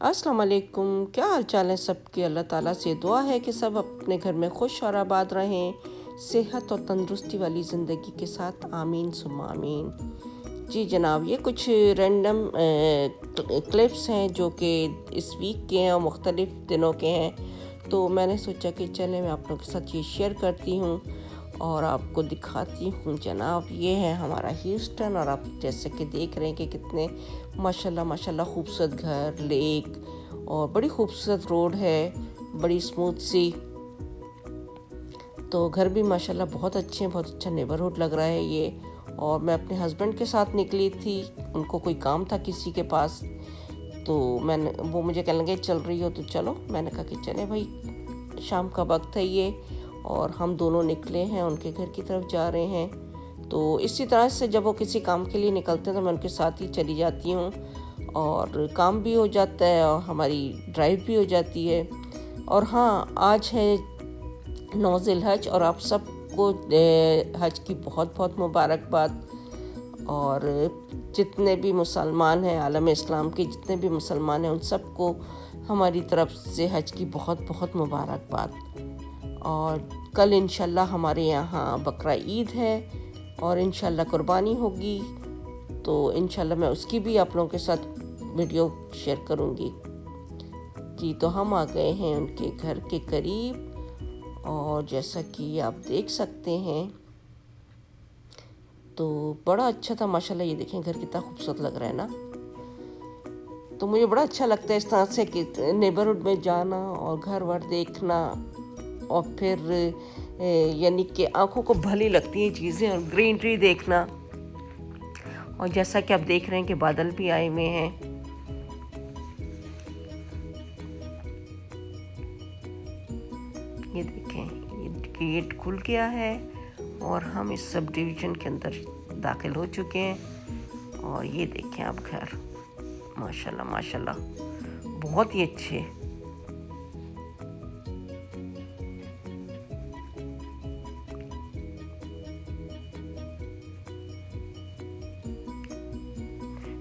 अस्सलाम वालेकुम। क्या हाल चाल है सबकी। अल्लाह ताला से दुआ है कि सब अपने घर में खुश और आबाद रहें, सेहत और तंदुरुस्ती वाली ज़िंदगी के साथ। आमीन सुम्मा आमीन। जी जनाब, ये कुछ रैंडम क्लिप्स हैं जो कि इस वीक के हैं और मुख्तलिफ़ दिनों के हैं। तो मैंने सोचा कि चलें मैं आप लोगों के साथ ये शेयर करती हूँ और आपको दिखाती हूँ। जनाब, ये है हमारा ह्यूस्टन और आप जैसे कि देख रहे हैं कि कितने माशाल्लाह माशाल्लाह खूबसूरत घर, लेक और बड़ी खूबसूरत रोड है, बड़ी स्मूथ सी। तो घर भी माशाल्लाह बहुत अच्छे हैं, बहुत अच्छा नेबरहुड लग रहा है ये। और मैं अपने हस्बैंड के साथ निकली थी, उनको कोई काम था किसी के पास, तो वो मुझे कहने लगे चल रही हो तो चलो। मैंने कहा कि चले भाई, शाम का वक्त है ये और हम दोनों निकले हैं, उनके घर की तरफ जा रहे हैं। तो इसी तरह से जब वो किसी काम के लिए निकलते हैं तो मैं उनके साथ ही चली जाती हूँ और काम भी हो जाता है और हमारी ड्राइव भी हो जाती है। और हाँ, आज है 9 ज़िलहज और आप सबको हज की बहुत बहुत मुबारकबाद। और जितने भी मुसलमान हैं, आलम इस्लाम के जितने भी मुसलमान हैं, उन सबको हमारी तरफ से हज की बहुत बहुत मुबारकबाद। और कल इंशाल्लाह हमारे यहाँ बकरा ईद है और इंशाल्लाह कुर्बानी होगी, तो इंशाल्लाह मैं उसकी भी आप लोगों के साथ वीडियो शेयर करूँगी। जी, तो हम आ गए हैं उनके घर के करीब और जैसा कि आप देख सकते हैं तो बड़ा अच्छा था माशाल्लाह। ये देखें घर कितना खूबसूरत लग रहा है ना। तो मुझे बड़ा अच्छा लगता है इस तरह से कि नेबरहुड में जाना और घर वर देखना और फिर यानी कि आंखों को भली लगती हैं चीज़ें और ग्रीनरी देखना। और जैसा कि आप देख रहे हैं कि बादल भी आए हुए हैं। ये देखें, ये गेट खुल गया है और हम इस सब डिवीज़न के अंदर दाखिल हो चुके हैं। और ये देखें आप घर, माशाल्लाह माशाल्लाह बहुत ही अच्छे।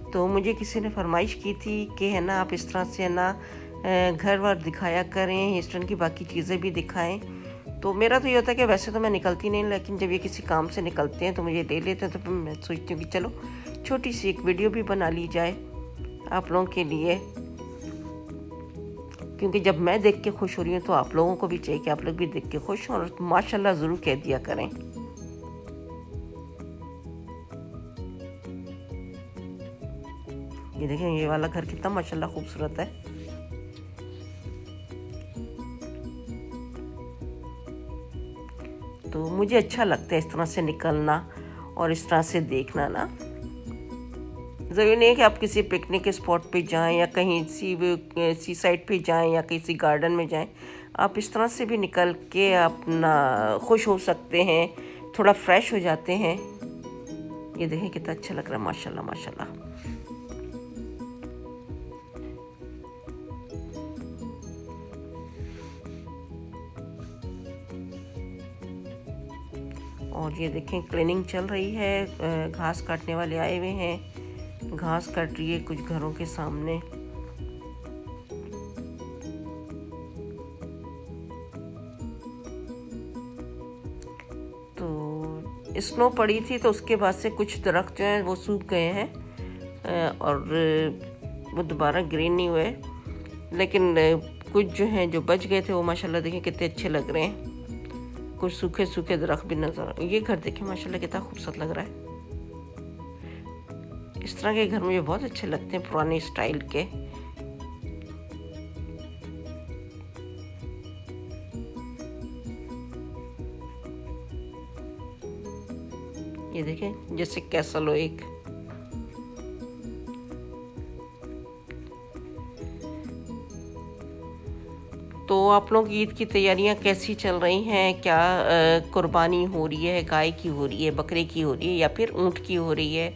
तो मुझे किसी ने फरमाइश की थी कि है ना आप इस तरह से है ना घर वर दिखाया करें, ह्यूस्टन की बाकी चीज़ें भी दिखाएं। तो मेरा तो ये होता है कि वैसे तो मैं निकलती नहीं, लेकिन जब ये किसी काम से निकलते हैं तो मुझे ले लेते हैं, तो फिर मैं सोचती हूँ कि चलो छोटी सी एक वीडियो भी बना ली जाए आप लोगों के लिए। क्योंकि जब मैं देख के खुश हो रही हूँ तो आप लोगों को भी चाहिए कि आप लोग भी देख के खुश हों और माशाल्लाह ज़रूर कह दिया करें। ये देखें, ये वाला घर कितना माशाल्लाह खूबसूरत है। तो मुझे अच्छा लगता है इस तरह से निकलना और इस तरह से देखना ना। ज़रूरी नहीं है कि आप किसी पिकनिक के स्पॉट पे जाएं या कहीं सी साइड पे जाएं या किसी गार्डन में जाएं। आप इस तरह से भी निकल के अपना खुश हो सकते हैं, थोड़ा फ्रेश हो जाते हैं। ये देखें कितना अच्छा लग रहा है, माशाल्लाह माशाल्लाह। और ये देखें क्लीनिंग चल रही है, घास काटने वाले आए हुए हैं, घास काट रही है कुछ घरों के सामने। तो स्नो पड़ी थी तो उसके बाद से कुछ दरख्त जो हैं वो सूख गए हैं और वो दोबारा ग्रीन नहीं हुए, लेकिन कुछ जो हैं जो बच गए थे वो माशाल्लाह देखें कितने अच्छे लग रहे हैं। कुछ सूखे सूखे दरख्त भी नजर। ये घर देखें माशाल्लाह कितना खूबसूरत लग रहा है। इस तरह के घर मुझे बहुत अच्छे लगते हैं, पुराने स्टाइल के। ये देखें जैसे कैसल हो एक। तो आप लोग ईद की तैयारियां कैसी चल रही हैं? क्या कुर्बानी हो रही है, गाय की हो रही है, बकरे की हो रही है या फिर ऊँट की हो रही है?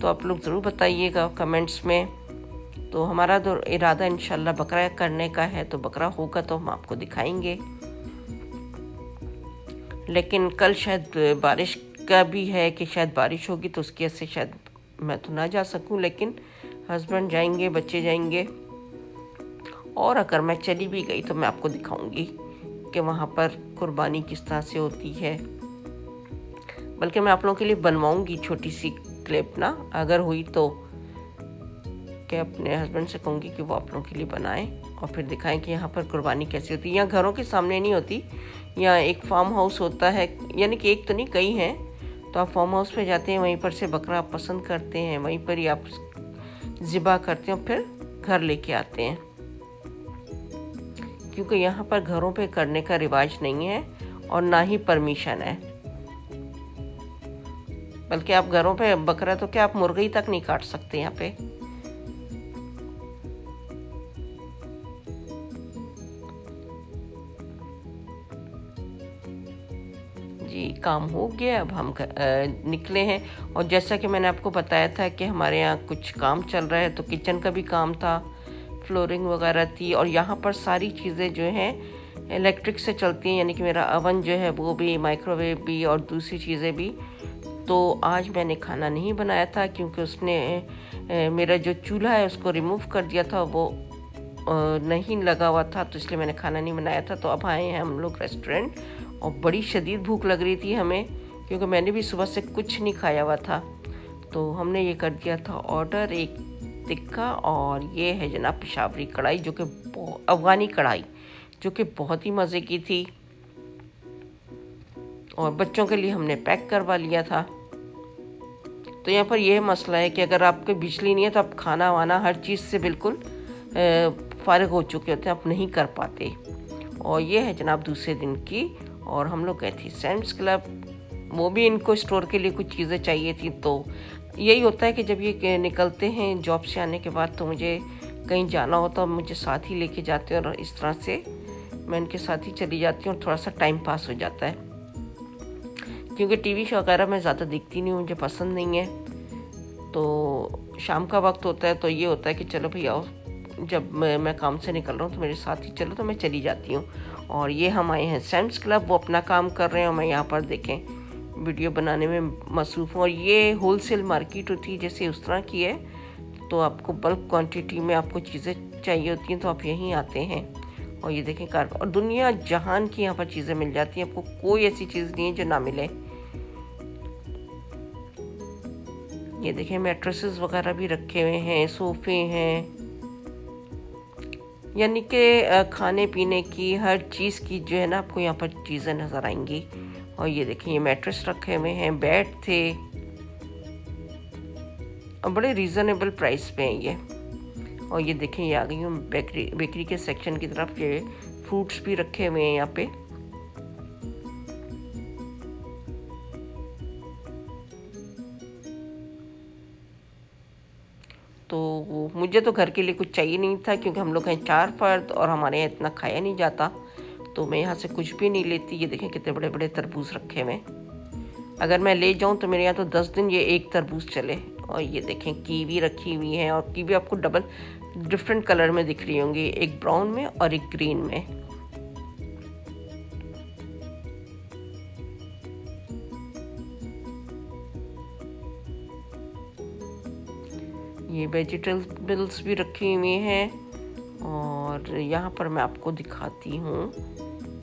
तो आप लोग ज़रूर बताइएगा कमेंट्स में। तो हमारा तो इरादा इंशाल्लाह बकरा करने का है, तो बकरा होगा तो हम आपको दिखाएंगे। लेकिन कल शायद बारिश का भी है कि शायद बारिश होगी, तो उसकी वजह से शायद मैं तो ना जा सकूं, लेकिन हस्बैंड जाएंगे, बच्चे जाएंगे। और अगर मैं चली भी गई तो मैं आपको दिखाऊंगी कि वहाँ पर कुर्बानी किस तरह से होती है। बल्कि मैं आप लोगों के लिए बनवाऊंगी छोटी सी क्लिप ना, अगर हुई तो कि अपने हस्बैंड से कहूँगी कि वो आप लोगों के लिए बनाएं और फिर दिखाएं कि यहाँ पर कुर्बानी कैसी होती है। यहाँ घरों के सामने नहीं होती, यहाँ एक फार्म हाउस होता है, यानी कि एक तो नहीं कई हैं। तो आप फार्म हाउस पे जाते हैं, वहीं पर से बकरा आप पसंद करते हैं, वहीं पर ही आप ज़िबा करते हैं और फिर घर लेके आते हैं। क्योंकि यहाँ पर घरों पे करने का रिवाज नहीं है और ना ही परमिशन है। बल्कि आप घरों पे बकरा तो क्या, आप मुर्गी तक नहीं काट सकते यहाँ पे। जी काम हो गया, अब हम निकले हैं। और जैसा कि मैंने आपको बताया था कि हमारे यहाँ कुछ काम चल रहा है, तो किचन का भी काम था, फ्लोरिंग वगैरह थी, और यहाँ पर सारी चीज़ें जो हैं इलेक्ट्रिक से चलती हैं, यानी कि मेरा अवन जो है वो भी, माइक्रोवेव भी और दूसरी चीज़ें भी। तो आज मैंने खाना नहीं बनाया था क्योंकि उसने मेरा जो चूल्हा है उसको रिमूव कर दिया था, वो नहीं लगा हुआ था, तो इसलिए मैंने खाना नहीं बनाया था। तो अब आए हैं हम लोग रेस्टोरेंट और बड़ी शदीद भूख लग रही थी हमें, क्योंकि मैंने भी सुबह से कुछ नहीं खाया हुआ था। तो हमने ये कर दिया था ऑर्डर, एक टिक्का, और ये है जनाब पेशावरी कढ़ाई, जो कि अफ़गानी कढ़ाई, जो कि बहुत ही मज़े की थी। और बच्चों के लिए हमने पैक करवा लिया था। तो यहाँ पर यह मसला है कि अगर आपके बिजली नहीं है तो आप खाना वाना हर चीज़ से बिल्कुल फारिग हो चुके होते हैं, आप नहीं कर पाते। और ये है जनाब दूसरे दिन की, और हम लोग गए थे सैम्स क्लब, वो भी इनको स्टोर के लिए कुछ चीज़ें चाहिए थी। तो यही होता है कि जब ये निकलते हैं जॉब से आने के बाद, तो मुझे कहीं जाना होता है, मुझे साथ ही लेके जाते हैं, और इस तरह से मैं इनके साथ ही चली जाती हूँ और थोड़ा सा टाइम पास हो जाता है। क्योंकि टीवी शो वगैरह मैं ज़्यादा देखती नहीं हूँ, मुझे पसंद नहीं है। तो शाम का वक्त होता है तो ये होता है कि चलो भाई आओ, जब मैं काम से निकल रहा हूँ तो मेरे साथ ही चलो, तो मैं चली जाती हूँ। और ये हम आए हैं सैम्स क्लब, वो अपना काम कर रहे हैं और मैं यहाँ पर देखें वीडियो बनाने में मसरूफ़ हूँ। और ये होलसेल मार्केट होती है जैसे उस तरह की है, तो आपको बल्क क्वांटिटी में आपको चीज़ें चाहिए होती हैं तो आप यहीं आते हैं। और ये देखें कार, और दुनिया जहान की यहाँ पर चीज़ें मिल जाती हैं, आपको कोई ऐसी चीज़ नहीं है जो ना मिले। ये देखें मैट्रेसेस वगैरह भी रखे हुए हैं, सोफ़े हैं, यानी कि खाने पीने की हर चीज़ की जो है ना आपको यहाँ पर चीज़ें नज़र आएंगी। और ये देखें ये मैट्रेस रखे हुए हैं, बेड थे, और बड़े रीज़नेबल प्राइस पे हैं ये। और ये देखें ये आ गई हूँ बेकरी के सेक्शन की तरफ, ये फ्रूट्स भी रखे हुए हैं यहाँ पे। तो मुझे तो घर के लिए कुछ चाहिए नहीं था, क्योंकि हम लोग हैं 4 फर्द और हमारे यहाँ इतना खाया नहीं जाता, तो मैं यहाँ से कुछ भी नहीं लेती। ये देखें कितने बड़े बड़े तरबूज रखे हुए, अगर मैं ले जाऊँ तो मेरे यहाँ तो 10 दिन ये एक तरबूज चले। और ये देखें कीवी रखी हुई है, और कीवी आपको डबल डिफरेंट कलर में दिख रही होंगी, एक ब्राउन में और एक ग्रीन में। ये वेजिटेबल्स भी रखी हुई हैं, और यहाँ पर मैं आपको दिखाती हूँ,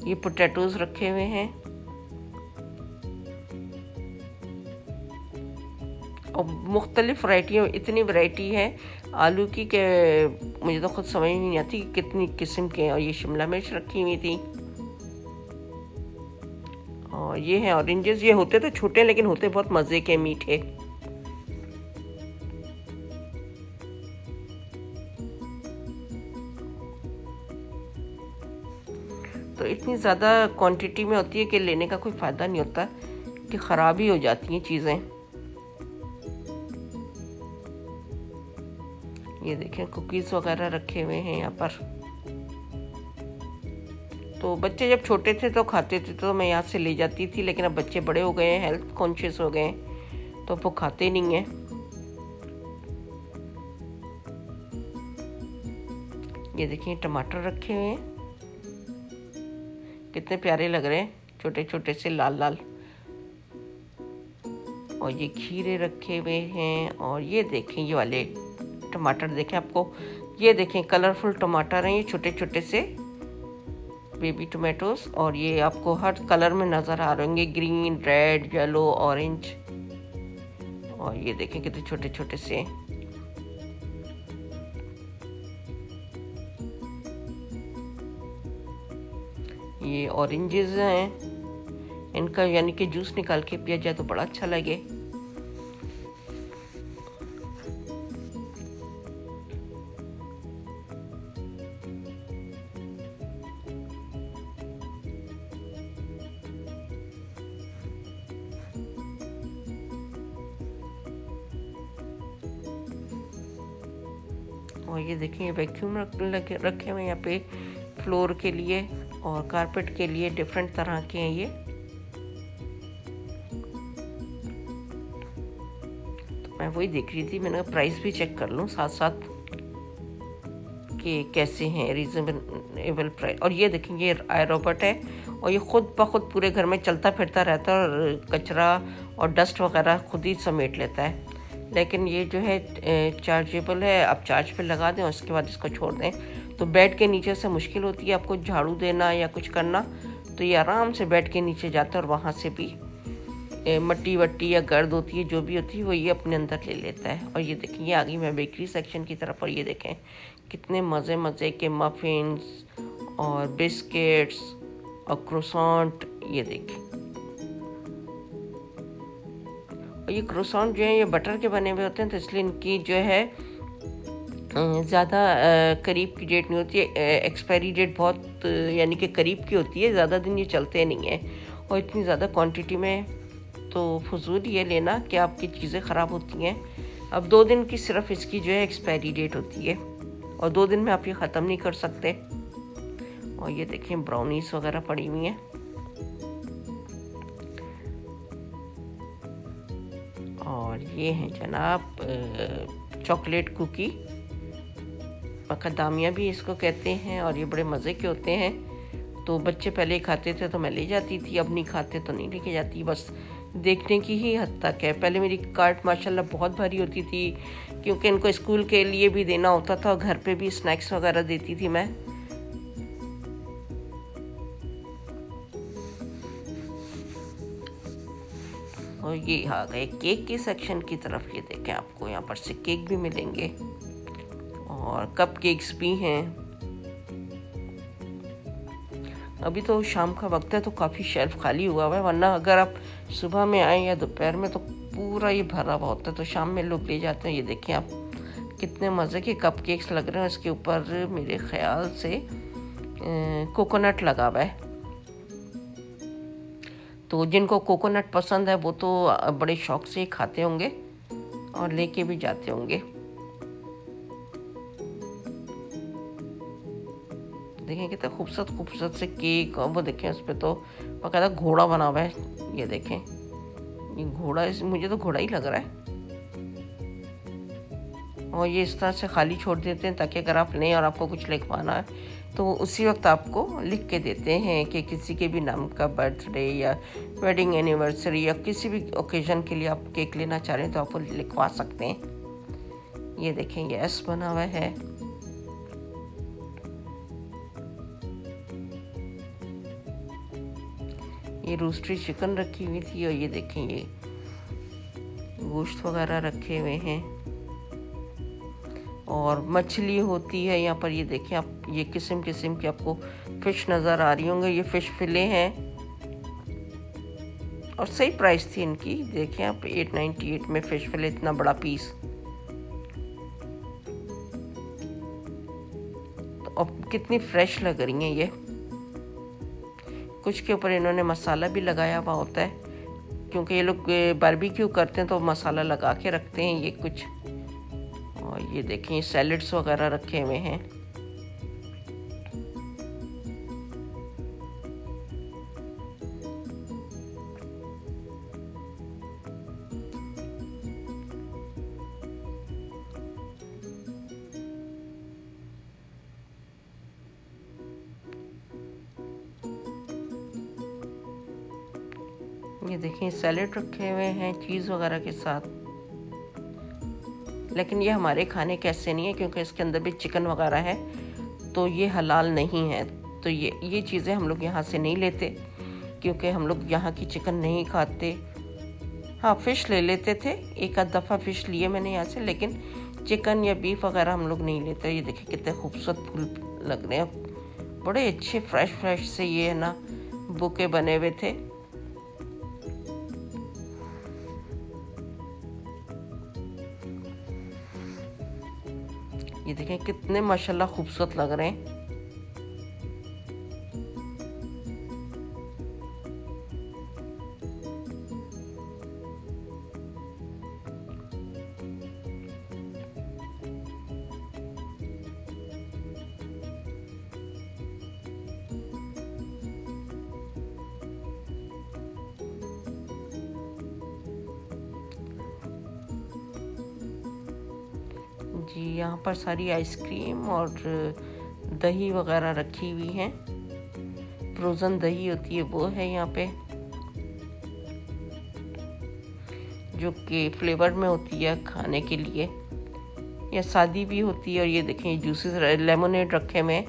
ये पोटैटोज़ रखे हुए हैं, और मुख्तलिफ वैरायटियों, इतनी वैरायटी है आलू की कि मुझे तो खुद समझ नहीं आती कि कितनी किस्म के हैं। और ये शिमला मिर्च रखी हुई थी, और ये हैं ऑरेंजेस, ये होते तो छोटे लेकिन होते बहुत मज़े के, मीठे। तो इतनी ज़्यादा क्वांटिटी में होती है कि लेने का कोई फ़ायदा नहीं होता, कि ख़राब ही हो जाती हैं चीज़ें। ये देखें कुकीज़ वगैरह रखे हुए हैं यहाँ पर। तो बच्चे जब छोटे थे तो खाते थे, तो मैं यहाँ से ले जाती थी, लेकिन अब बच्चे बड़े हो गए हैं, हेल्थ कॉन्शियस हो गए हैं, तो वो खाते नहीं हैं। ये देखिए टमाटर रखे हुए हैं, कितने प्यारे लग रहे हैं, छोटे छोटे से लाल लाल। और ये खीरे रखे हुए हैं, और ये देखें ये वाले टमाटर देखें, आपको ये देखें कलरफुल टमाटर हैं, ये छोटे छोटे से बेबी टोमेटोज, और ये आपको हर कलर में नज़र आ रहे होंगे, ग्रीन, रेड, येलो, ऑरेंज। और ये देखें कितने छोटे छोटे से हैं। ये ऑरेंजेस हैं, इनका यानी कि जूस निकाल के पिया जाए तो बड़ा अच्छा लगे। और ये देखिए वैक्यूम रखे हुए यहाँ पे फ्लोर के लिए और कारपेट के लिए, डिफरेंट तरह के हैं ये। तो मैं वही देख रही थी, मैंने कहा प्राइस भी चेक कर लूँ साथ साथ कि कैसे हैं, रीजनेबल प्राइस। और ये देखेंगे ये आई रोबोट है और ये खुद ब खुद पूरे घर में चलता फिरता रहता है और कचरा और डस्ट वगैरह खुद ही समेट लेता है। लेकिन ये जो है चार्जेबल है, आप चार्ज पे लगा दें और उसके बाद इसको छोड़ दें तो बेड के नीचे से मुश्किल होती है आपको झाड़ू देना या कुछ करना, तो ये आराम से बेड के नीचे जाता है और वहाँ से भी मट्टी वट्टी या गर्द होती है जो भी होती है वो ये अपने अंदर ले लेता है। और ये देखें ये आ गई मैं बेकरी सेक्शन की तरफ, और ये देखें कितने मज़े मज़े के मफ़िन्स और बिस्किट्स और क्रोसेंट, ये देखें। और ये क्रोसेंट जो है ये बटर के बने हुए होते हैं, तो इसलिए इनकी जो है ज़्यादा करीब की डेट नहीं होती है, एक्सपायरी डेट बहुत यानी कि करीब की होती है, ज़्यादा दिन ये चलते नहीं हैं। और इतनी ज़्यादा क्वांटिटी में तो फजूल ये लेना कि आपकी चीज़ें ख़राब होती हैं। अब 2 दिन की सिर्फ इसकी जो है एक्सपायरी डेट होती है और 2 दिन में आप ये ख़त्म नहीं कर सकते। और ये देखें ब्राउनीज वगैरह पड़ी हुई हैं। और ये हैं जनाब चॉकलेट कुकी, मकदामिया भी इसको कहते हैं, और ये बड़े मज़े के होते हैं। तो बच्चे पहले खाते थे तो मैं ले जाती थी, अब नहीं खाते तो नहीं लेके जाती, बस देखने की ही हद तक है। पहले मेरी कार्ट माशाल्लाह बहुत भारी होती थी क्योंकि इनको स्कूल के लिए भी देना होता था और घर पे भी स्नैक्स वगैरह देती थी मैं। और ये आ गए केक के सेक्शन की तरफ, ये देखें आपको यहाँ पर से केक भी मिलेंगे और कप केक्स भी हैं। अभी तो शाम का वक्त है तो काफ़ी शेल्फ खाली हुआ हुआ है, वरना अगर आप सुबह में आए या दोपहर में तो पूरा ये भरा हुआ होता है, तो शाम में लोग ले जाते हैं। ये देखें आप कितने मज़े के कप केक्स लग रहे हैं, इसके ऊपर मेरे ख्याल से कोकोनट लगा हुआ है। तो जिनको कोकोनट पसंद है वो तो बड़े शौक से खाते होंगे और लेके भी जाते होंगे। देखें कितने खूबसूरत खूबसूरत से केक, और वो देखें उस पर तो बाकायदा घोड़ा बना हुआ है। ये देखें ये घोड़ा, मुझे तो घोड़ा ही लग रहा है। और ये इस तरह से खाली छोड़ देते हैं ताकि अगर आप लें और आपको कुछ लिखवाना है तो उसी वक्त आपको लिख के देते हैं कि किसी के भी नाम का बर्थडे या वेडिंग एनिवर्सरी या किसी भी ओकेजन के लिए आप केक लेना चाह रहे हैं तो आप लिखवा सकते हैं। ये देखें ये एस बना हुआ है। ये रोस्टेड चिकन रखी हुई थी, और ये देखें ये गोश्त वगैरह रखे हुए हैं और मछली होती है यहाँ पर। ये देखें आप ये किस्म किस्म की आपको फ़िश नज़र आ रही होंगे, ये फ़िश फिले हैं और सही प्राइस थी इनकी। देखें आप 898 में फ़िश फिले, इतना बड़ा पीस। तो अब कितनी फ्रेश लग रही हैं ये। कुछ के ऊपर इन्होंने मसाला भी लगाया हुआ होता है क्योंकि ये लोग बारबेक्यू करते हैं तो मसाला लगा के रखते हैं ये कुछ। और ये देखें सैलड्स वगैरह रखे हुए हैं। ये देखें सैलेड रखे हुए हैं चीज़ वगैरह के साथ। लेकिन ये हमारे खाने के ऐसे नहीं है, क्योंकि इसके अंदर भी चिकन वगैरह है, तो ये हलाल नहीं है। तो ये चीज़ें हम लोग यहाँ से नहीं लेते, क्योंकि हम लोग यहाँ की चिकन नहीं खाते। हाँ, फ़िश ले लेते थे, एक आध दफ़ा फ़िश लिए मैंने यहाँ से, लेकिन चिकन या बीफ वगैरह हम लोग नहीं लेते। ये देखिए कितने खूबसूरत फूल लग रहे हैं, बड़े अच्छे फ्रेश से ये है ना बुके बने हुए थे। ये देखें कितने माशाल्लाह खूबसूरत लग रहे हैं। जी, यहाँ पर सारी आइसक्रीम और दही वगैरह रखी हुई हैं। फ्रोज़न दही होती है वो है यहाँ पे, जो कि फ्लेवर में होती है खाने के लिए, या सादी भी होती है। और ये देखें जूसेस, लेमोनेड रखे हुए हैं,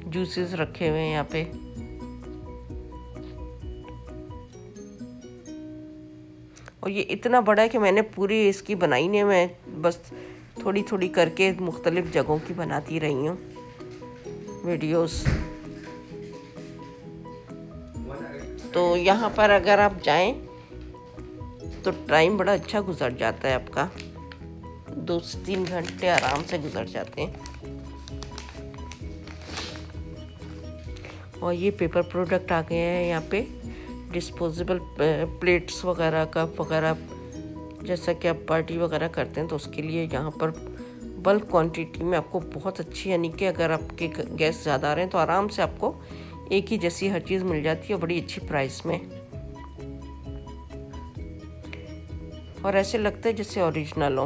जूसेस रखे हुए हैं यहाँ पे। और ये इतना बड़ा है कि मैंने पूरी इसकी बनाई नहीं, मैं बस थोड़ी थोड़ी करके मुख्तलिफ जगहों की बनाती रही हूँ वीडियोस। तो यहाँ पर अगर आप जाएं तो टाइम बड़ा अच्छा गुजर जाता है आपका, 2 से 3 घंटे आराम से गुजर जाते हैं। और ये पेपर प्रोडक्ट आ गए हैं यहाँ पे, डिस्पोजेबल प्लेट्स वगैरह, कप वगैरह, जैसा कि आप पार्टी वगैरह करते हैं तो उसके लिए यहाँ पर बल्क क्वांटिटी में आपको बहुत अच्छी, यानी कि अगर आपके गेस्ट ज़्यादा आ रहे हैं तो आराम से आपको एक ही जैसी हर चीज़ मिल जाती है, बड़ी अच्छी प्राइस में। और ऐसे लगता है जैसे ओरिजिनल हो,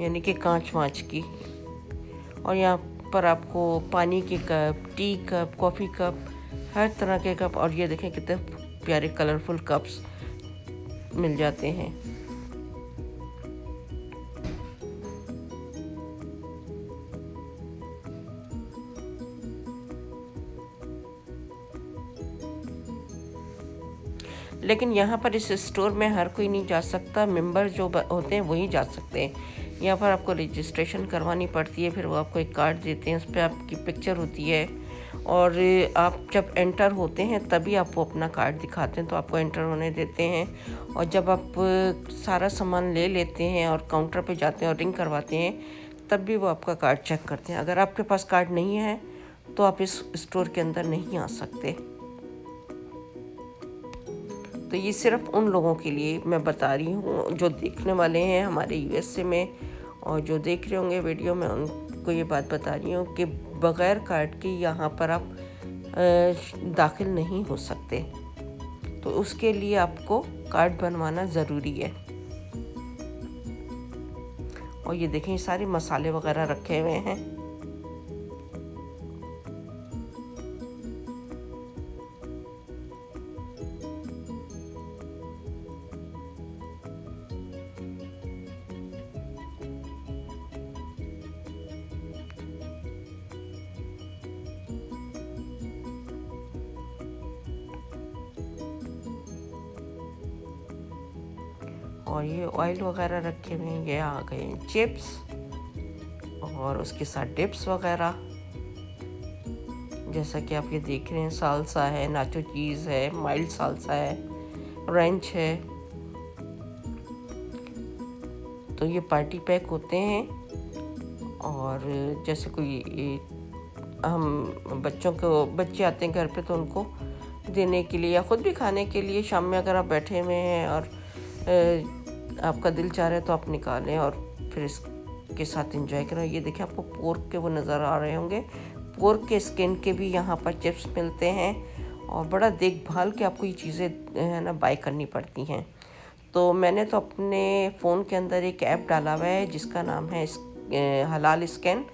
यानी कि कांच वाँच की। और यहाँ पर आपको पानी के cup, tea cup, coffee cup, हर तरह के कप, और ये देखें कितने प्यारे कलरफुल कप्स मिल जाते हैं। लेकिन यहाँ पर इस स्टोर में हर कोई नहीं जा सकता, मेंबर जो होते हैं वही जा सकते हैं। यहाँ पर आपको रजिस्ट्रेशन करवानी पड़ती है, फिर वो आपको एक कार्ड देते हैं, उस पर आपकी पिक्चर होती है, और आप जब एंटर होते हैं तभी आप वो अपना कार्ड दिखाते हैं तो आपको एंटर होने देते हैं। और जब आप सारा सामान ले लेते हैं और काउंटर पे जाते हैं और रिंग करवाते हैं, तब भी वो आपका कार्ड चेक करते हैं। अगर आपके पास कार्ड नहीं है तो आप इस स्टोर के अंदर नहीं आ सकते। तो ये सिर्फ उन लोगों के लिए मैं बता रही हूँ जो देखने वाले हैं हमारे यूएसए में, और जो देख रहे होंगे वीडियो में उनको ये बात बता रही हूँ कि बग़ैर कार्ड के यहाँ पर आप दाखिल नहीं हो सकते। तो उसके लिए आपको कार्ड बनवाना ज़रूरी है। और ये देखें सारे मसाले वगैरह रखे हुए हैं। और ये ऑयल वगैरह रखे हुए हैं, ये आ गए चिप्स और उसके साथ डिप्स वगैरह, जैसा कि आप ये देख रहे हैं। साल्सा है, नाचो चीज़ है, माइल्ड साल्सा है, रेंच है। तो ये पार्टी पैक होते हैं, और जैसे कोई हम बच्चे आते हैं घर पे तो उनको देने के लिए या ख़ुद भी खाने के लिए, शाम में अगर आप बैठे हुए हैं और आपका दिल चाह रहा है तो आप निकालें और फिर इसके साथ एंजॉय करें। ये देखिए आपको पोर्क के वो नज़र आ रहे होंगे, पोर्क के स्किन के भी यहाँ पर चिप्स मिलते हैं, और बड़ा देखभाल के आपको ये चीज़ें है ना बाय करनी पड़ती हैं। तो मैंने तो अपने फ़ोन के अंदर एक ऐप डाला हुआ है जिसका नाम है हलाल स्कैन।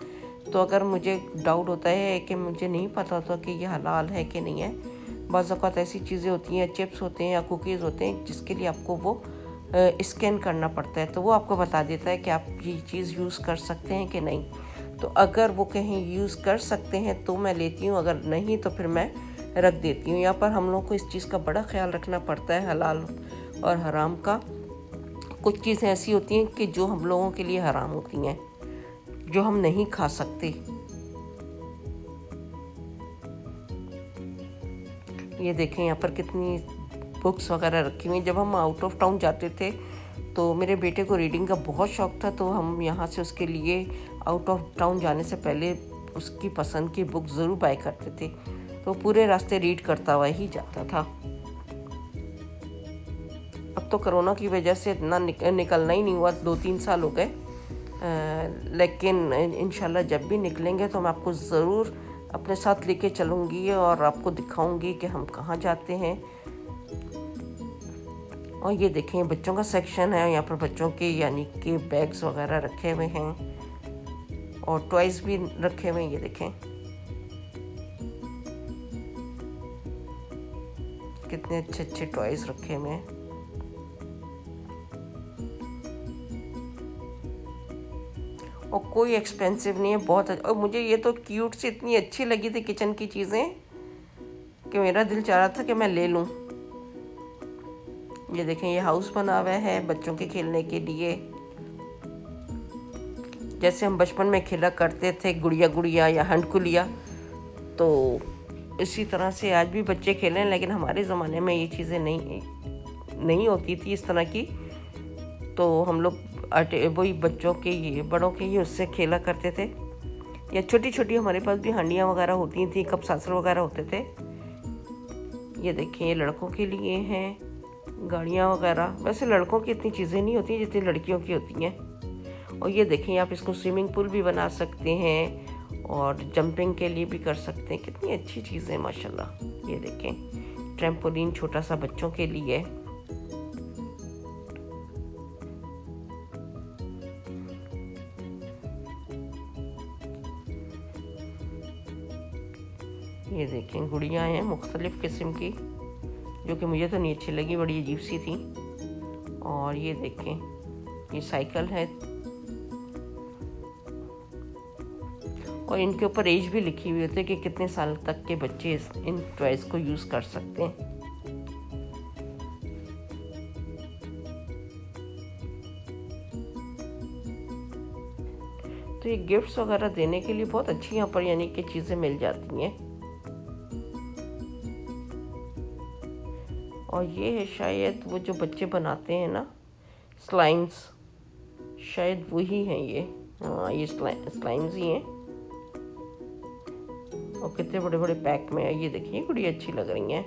तो अगर मुझे डाउट होता है कि मुझे नहीं पता होता कि ये हलाल है कि नहीं है, बाज़ औक़ात ऐसी चीज़ें होती हैं, चिप्स होते हैं या कुकीज़ होते हैं जिसके लिए आपको वो स्कैन करना पड़ता है, तो वो आपको बता देता है कि आप ये चीज़ यूज़ कर सकते हैं कि नहीं। तो अगर वो कहीं यूज़ कर सकते हैं तो मैं लेती हूँ, अगर नहीं तो फिर मैं रख देती हूँ। यहाँ पर हम लोग को इस चीज़ का बड़ा ख्याल रखना पड़ता है, हलाल और हराम का। कुछ चीज़ें ऐसी होती हैं कि जो हम लोगों के लिए हराम होती हैं, जो हम नहीं खा सकते। ये देखें यहाँ पर कितनी बुक्स वगैरह रखी हुई। जब हम आउट ऑफ टाउन जाते थे तो मेरे बेटे को रीडिंग का बहुत शौक़ था, तो हम यहाँ से उसके लिए आउट ऑफ टाउन जाने से पहले उसकी पसंद की बुक ज़रूर बाय करते थे, तो पूरे रास्ते रीड करता हुआ ही जाता था। अब तो कोरोना की वजह से इतना निकलना ही नहीं हुआ, 2-3 साल हो गए, लेकिन इंशाल्लाह जब भी निकलेंगे तो मैं आपको ज़रूर अपने साथ लेके चलूँगी और आपको दिखाऊंगी कि हम कहाँ जाते हैं। और ये देखें बच्चों का सेक्शन है, यहाँ पर बच्चों के यानी कि बैग्स वगैरह रखे हुए हैं और टॉयज़ भी रखे हुए हैं। ये देखें कितने अच्छे अच्छे टॉयज़ रखे हुए हैं। और कोई एक्सपेंसिव नहीं है, बहुत और मुझे ये तो क्यूट सी इतनी अच्छी लगी थी किचन की चीज़ें कि मेरा दिल चाह रहा था कि मैं ले लूँ। ये देखें ये हाउस बना हुआ है बच्चों के खेलने के लिए, जैसे हम बचपन में खेला करते थे गुड़िया गुड़िया या हंडकुलिया, तो इसी तरह से आज भी बच्चे खेलें। लेकिन हमारे ज़माने में ये चीज़ें नहीं होती थी इस तरह की, तो हम लोग वही बच्चों के ये बड़ों के ही उससे खेला करते थे। या छोटी छोटी हमारे पास भी हांडियाँ वगैरह होती थी, कप सासर वगैरह होते थे। ये देखिए ये लड़कों के लिए हैं गाड़ियाँ वगैरह। वैसे लड़कों की इतनी चीज़ें नहीं होती जितनी लड़कियों की होती हैं। और ये देखें आप इसको स्विमिंग पूल भी बना सकते हैं और जंपिंग के लिए भी कर सकते हैं। कितनी अच्छी चीज़ें माशाल्लाह। ये देखें ट्रैम्पोलिन छोटा सा बच्चों के लिए। ये देखें गुड़ियाँ हैं मुख्तलिफ़ किस्म की, जो कि मुझे तो नहीं अच्छी लगी, बड़ी अजीब सी थी। और ये देखें ये साइकिल है और इनके ऊपर एज भी लिखी हुई होती है कि कितने साल तक के बच्चे इन टॉयज़ को यूज़ कर सकते हैं। तो ये गिफ्ट्स वगैरह देने के लिए बहुत अच्छी यहाँ पर यानी कि चीज़ें मिल जाती हैं। और ये है शायद वो जो बच्चे बनाते हैं ना स्लाइम्स, शायद वही हैं ये। हाँ ये स्लाइम्स ही हैं और कितने बड़े बड़े पैक में है। ये देखिए बड़ी अच्छी लग रही हैं।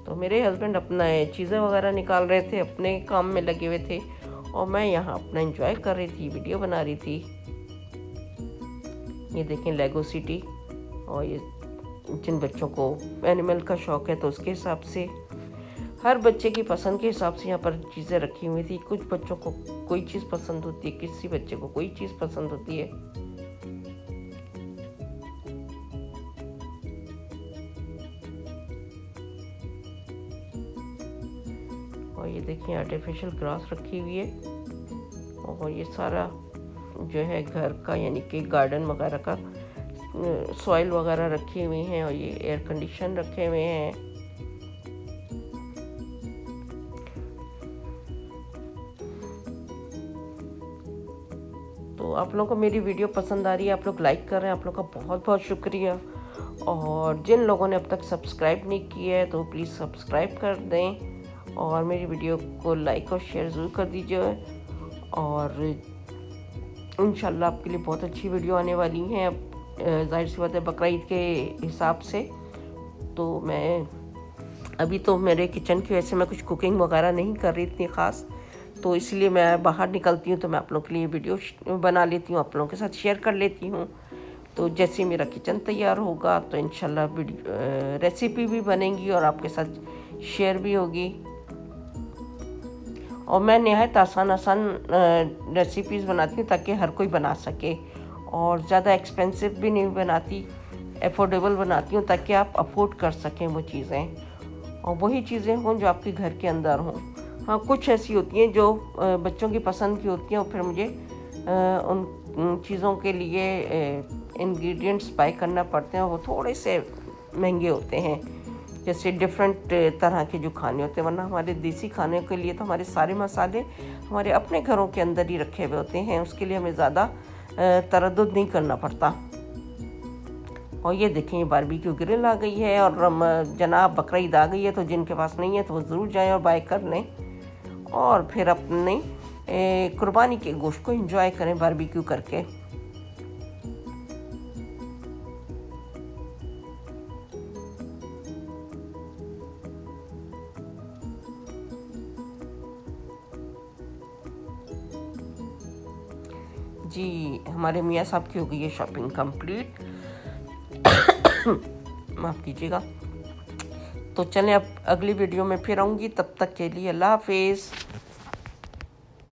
तो मेरे हस्बैंड अपना चीज़ें वगैरह निकाल रहे थे, अपने काम में लगे हुए थे और मैं यहाँ अपना एंजॉय कर रही थी, वीडियो बना रही थी। ये देखें लेगो सिटी। और ये जिन बच्चों को एनिमल का शौक़ है तो उसके हिसाब से हर बच्चे की पसंद के हिसाब से यहाँ पर चीज़ें रखी हुई थी। कुछ बच्चों को कोई चीज़ पसंद होती है, किसी बच्चे को कोई चीज़ पसंद होती है। और ये देखिए आर्टिफिशियल ग्रास रखी हुई है और ये सारा जो है घर का यानी कि गार्डन वगैरह का सॉइल वगैरह रखी हुई हैं और ये एयर कंडीशन रखे हुए हैं। तो आप लोगों को मेरी वीडियो पसंद आ रही है, आप लोग लाइक कर रहे हैं, आप लोग का बहुत बहुत शुक्रिया। और जिन लोगों ने अब तक सब्सक्राइब नहीं किया है तो प्लीज़ सब्सक्राइब कर दें और मेरी वीडियो को लाइक और शेयर ज़रूर कर दीजिए। और इंशाल्लाह आपके लिए बहुत अच्छी वीडियो आने वाली हैं। अब जाहिर सी बात है बकरा ईद के हिसाब से तो मैं अभी तो मेरे किचन की वजह से मैं कुछ कुकिंग वगैरह नहीं कर रही इतनी ख़ास, तो इसलिए मैं बाहर निकलती हूँ तो मैं आप लोगों के लिए वीडियो बना लेती हूँ, आप लोगों के साथ शेयर कर लेती हूँ। तो जैसे मेरा किचन तैयार होगा तो इंशाल्लाह वीडियो रेसिपी भी बनेगी और आपके साथ शेयर भी होगी। और मैं नहायत आसान रेसिपीज़ बनाती हूँ ताकि हर कोई बना सके और ज़्यादा एक्सपेंसिव भी नहीं बनाती, अफोर्डेबल बनाती हूँ ताकि आप अफोर्ड कर सकें वो चीज़ें, और वही चीज़ें हों जो आपके घर के अंदर हों। हाँ, कुछ ऐसी होती हैं जो बच्चों की पसंद की होती हैं और फिर मुझे उन चीज़ों के लिए इंग्रेडिएंट्स बाय करना पड़ते हैं, और वो थोड़े से महंगे होते हैं, जैसे डिफरेंट तरह के जो खाने होते हैं। वरना हमारे देसी खाने के लिए तो हमारे सारे मसाले हमारे अपने घरों के अंदर ही रखे हुए होते हैं, उसके लिए हमें ज़्यादा तरद्दुद नहीं करना पड़ता। और ये देखें, ये बारबेक्यू ग्रिल आ गई है, और जनाब बकरा ईद आ गई है, तो जिनके पास नहीं है तो वो ज़रूर जाएं और बाय कर लें, और फिर अपने कुर्बानी के गोश्त को एंजॉय करें बारबेक्यू करके। जी, हमारे मियाँ साहब की हो गई है शॉपिंग कंप्लीट। माफ़ कीजिएगा। तो चलें, अब अगली वीडियो में फिर आऊँगी, तब तक के लिए अल्लाह हाफिज़।